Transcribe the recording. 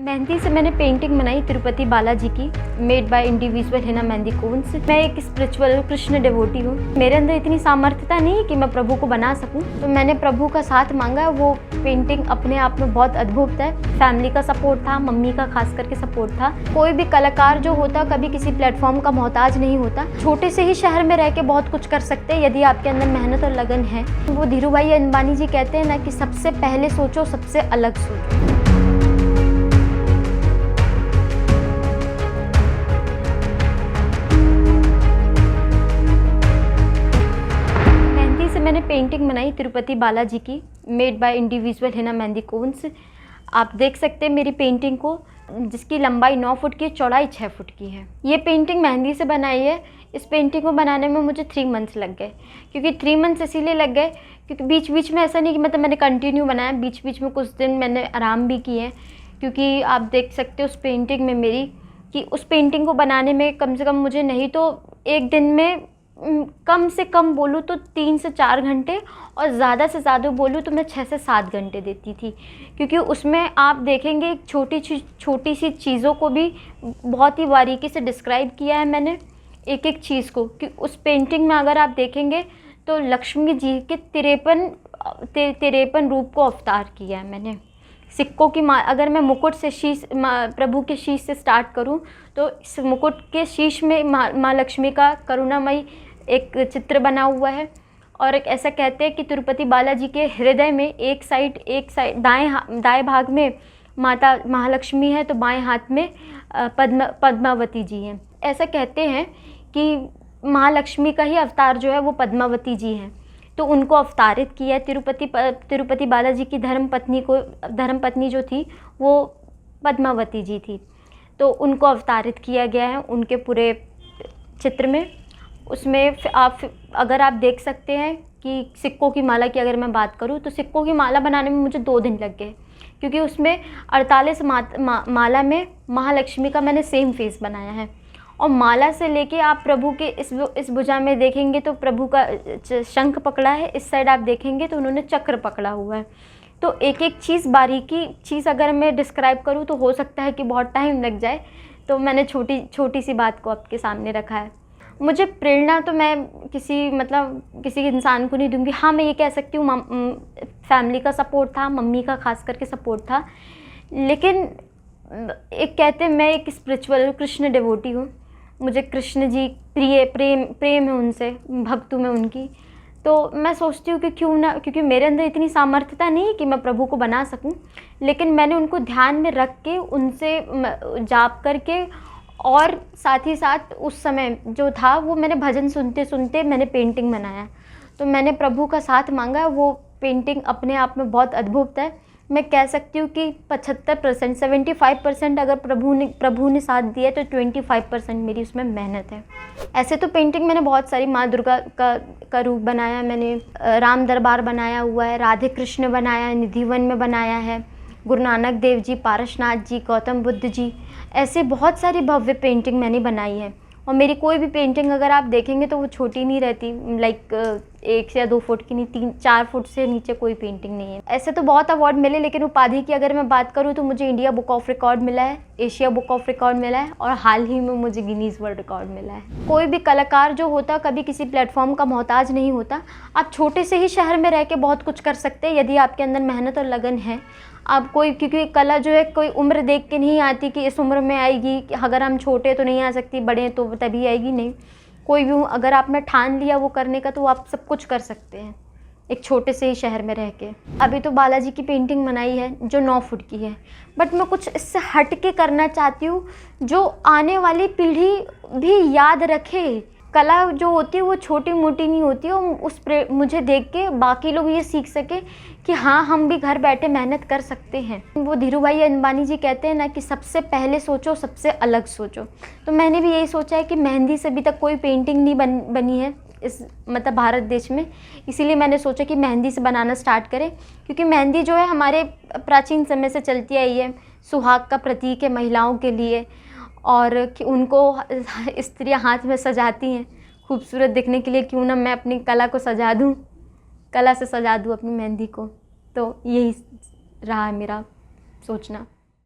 मेहंदी से मैंने पेंटिंग बनाई तिरुपति बालाजी की, made by individual henna mehndi cones. मैं एक स्पिरिचुअल कृष्ण डिवोटी हूँ। मेरे अंदर इतनी सामर्थ्यता नहीं है कि मैं प्रभु को बना सकूँ, तो मैंने प्रभु का साथ मांगा। वो पेंटिंग अपने आप में बहुत अद्भुत है। फैमिली का सपोर्ट था, मम्मी का खास करके सपोर्ट था। कोई भी कलाकार जो होता कभी किसी प्लेटफॉर्म का मोहताज नहीं होता। छोटे से ही शहर में रह के बहुत कुछ कर सकते हैं यदि आपके अंदर मेहनत और लगन है। वो धीरू भाई अंबानी जी कहते हैं ना कि सबसे पहले सोचो, सबसे अलग सोचो। मैंने पेंटिंग बनाई तिरुपति बालाजी की, made by individual henna mehndi cones. आप देख सकते हैं मेरी पेंटिंग को, जिसकी लंबाई 9 फुट की, चौड़ाई 6 फुट की है। ये पेंटिंग मेहंदी से बनाई है। इस पेंटिंग को बनाने में मुझे 3 मंथ्स लग गए। क्योंकि 3 मंथ्स इसीलिए लग गए क्योंकि बीच बीच में ऐसा नहीं कि मतलब मैंने कंटिन्यू बनाया, बीच बीच में कुछ दिन मैंने आराम भी किए। क्योंकि आप देख सकते हो उस पेंटिंग में मेरी कि उस पेंटिंग को बनाने में कम से कम मुझे नहीं तो एक दिन में कम से कम बोलूँ तो 3 से 4 घंटे, और ज़्यादा से ज़्यादा बोलूँ तो मैं 6 से 7 घंटे देती थी। क्योंकि उसमें आप देखेंगे छोटी सी चीज़ों को भी बहुत ही बारीकी से डिस्क्राइब किया है मैंने, एक एक चीज़ को। कि उस पेंटिंग में अगर आप देखेंगे तो लक्ष्मी जी के 53 रूप को अवतार किया है मैंने। सिक्कों की अगर मैं मुकुट से शीश, प्रभु के शीश से स्टार्ट करूं तो इस मुकुट के शीश में माँ लक्ष्मी का करुणामयी एक चित्र बना हुआ है। और एक ऐसा कहते हैं कि तिरुपति बालाजी के हृदय में एक साइड दाएं भाग में माता महालक्ष्मी है, तो बाएं हाथ में पद्मावती जी हैं। ऐसा कहते हैं कि महालक्ष्मी का ही अवतार जो है वो पद्मावती जी हैं, तो उनको अवतारित किया। तिरुपति बालाजी की धर्मपत्नी जो थी वो पद्मावती जी थी, तो उनको अवतारित किया गया है उनके पूरे चित्र में। उसमें अगर आप देख सकते हैं कि सिक्कों की माला की अगर मैं बात करूं तो सिक्कों की माला बनाने में मुझे 2 दिन लग गए। क्योंकि उसमें 48 माला में महालक्ष्मी का मैंने सेम फेस बनाया है। और माला से लेके आप प्रभु के इस भुजा में देखेंगे तो प्रभु का शंख पकड़ा है, इस साइड आप देखेंगे तो उन्होंने चक्र पकड़ा हुआ है। तो एक एक चीज़, बारीकी चीज़ अगर मैं डिस्क्राइब करूँ तो हो सकता है कि बहुत टाइम लग जाए, तो मैंने छोटी सी बात को आपके सामने रखा है। मुझे प्रेरणा तो मैं किसी इंसान को नहीं दूंगी। हाँ, मैं ये कह सकती हूँ फैमिली का सपोर्ट था, मम्मी का खास करके सपोर्ट था। लेकिन एक कहते हैं मैं एक स्पिरिचुअल कृष्ण डिवोटी हूँ। मुझे कृष्ण जी प्रेम है उनसे, भक्त हूँ मैं उनकी। तो मैं सोचती हूँ कि क्यों ना, क्योंकि मेरे अंदर इतनी सामर्थ्यता नहीं है कि मैं प्रभु को बना सकूँ, लेकिन मैंने उनको ध्यान में रख के उनसे जाप करके, और साथ ही साथ उस समय जो था वो मैंने भजन सुनते सुनते मैंने पेंटिंग बनाया। तो मैंने प्रभु का साथ मांगा। वो पेंटिंग अपने आप में बहुत अद्भुत है। मैं कह सकती हूँ कि 75%, 75% अगर प्रभु ने साथ दिया तो 25% मेरी उसमें मेहनत है। ऐसे तो पेंटिंग मैंने बहुत सारी, माँ दुर्गा का रूप बनाया मैंने, राम दरबार बनाया हुआ है, राधे कृष्ण बनाया है, निधिवन में बनाया है, गुरु नानक देव जी, पारसनाथ जी, गौतम बुद्ध जी, ऐसे बहुत सारी भव्य पेंटिंग मैंने बनाई है। और मेरी कोई भी पेंटिंग अगर आप देखेंगे तो वो छोटी नहीं रहती, लाइक 1 या 2 फुट की नहीं, 3-4 फुट से नीचे कोई पेंटिंग नहीं है। ऐसे तो बहुत अवार्ड मिले, लेकिन उपाधि की अगर मैं बात करूँ तो मुझे इंडिया बुक ऑफ रिकॉर्ड मिला है, एशिया बुक ऑफ रिकॉर्ड मिला है, और हाल ही में मुझे गिनीज वर्ल्ड रिकॉर्ड मिला है। कोई भी कलाकार जो होता कभी किसी प्लेटफॉर्म का मोहताज नहीं होता। आप छोटे से ही शहर में रह के बहुत कुछ कर सकते हैं यदि आपके अंदर मेहनत और लगन है। आप क्योंकि कला जो है कोई उम्र देख के नहीं आती कि इस उम्र में आएगी, कि अगर हम छोटे तो नहीं आ सकती, बड़े तो तभी आएगी, नहीं। कोई भी अगर आपने ठान लिया वो करने का तो आप सब कुछ कर सकते हैं एक छोटे से ही शहर में रह के। अभी तो बालाजी की पेंटिंग बनाई है जो 9 फुट की है, बट मैं कुछ इससे हट के करना चाहती हूँ जो आने वाली पीढ़ी भी याद रखे। कला जो होती है वो छोटी मोटी नहीं होती है, और मुझे देख के बाकी लोग ये सीख सके कि हाँ, हम भी घर बैठे मेहनत कर सकते हैं। वो धीरू भाई अंबानी जी कहते हैं ना कि सबसे पहले सोचो, सबसे अलग सोचो। तो मैंने भी यही सोचा है कि मेहंदी से अभी तक कोई पेंटिंग नहीं बनी है इस भारत देश में, इसीलिए मैंने सोचा कि मेहंदी से बनाना स्टार्ट करें। क्योंकि मेहंदी जो है हमारे प्राचीन समय से चलती आई है, सुहाग का प्रतीक है महिलाओं के लिए, और कि उनको स्त्रियाँ हाथ में सजाती हैं खूबसूरत दिखने के लिए। क्यों ना मैं अपनी कला को सजा दूँ, कला से सजा दूँ अपनी मेहंदी को। तो यही रहा है मेरा सोचना।